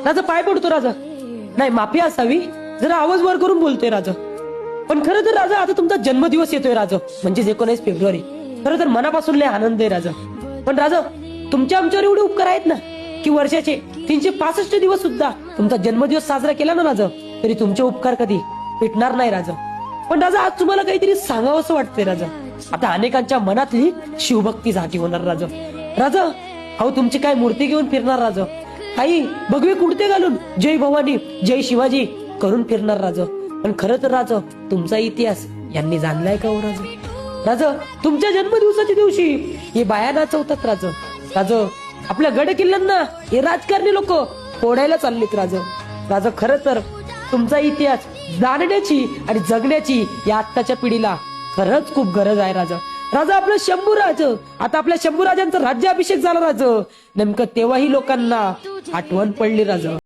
राजा पाय पडतो राजा. नाही माफी असावी, जरा आवाज वर करून बोलतोय राजा. पण खरं तर राजा आता तुमचा जन्मदिवस येतोय राजा, म्हणजे 19 फेब्रुवारी. खरं तर मनापासून लय आनंद आहे राजा. पण राजा तुमच्या आमच्यावर एवढे उपकार आहेत ना की वर्षाचे 365 दिवस सुद्धा तुमचा जन्मदिवस साजरा केला ना राजा, तरी तुमचे उपकार कधी भेटणार नाही राजा. पण राजा आज तुम्हाला काहीतरी सांगावं असं वाटतंय राजा. आता अनेकांच्या मनातली शिवभक्ती जागी होणार राजा. राजा अहो तुमची काय मूर्ती घेऊन फिरणार राजा, काही भगवे कुडते घालून जय भवानी जय शिवाजी करून फिरणार राजा. पण खरं तर राजा तुमचा इतिहास यांनी जाणलाय का हो राजा? राजा तुमच्या जन्मदिवसाच्या दिवशी हे बाया नाचवतात राजा. राजा आपल्या गड किल्ल्यांना हे राजकारणी लोक फोडायला चाललेत राजा. राजा खरं तर तुमचा इतिहास जाणण्याची आणि जगण्याची या आत्ताच्या पिढीला खरंच खूप गरज आहे राजा. राजा आपलं शंभूराज, आता आपल्या शंभूराजांचा राज्याभिषेक झाला राजा. नेमकं तेव्हाही लोकांना आठवण पडली राजा.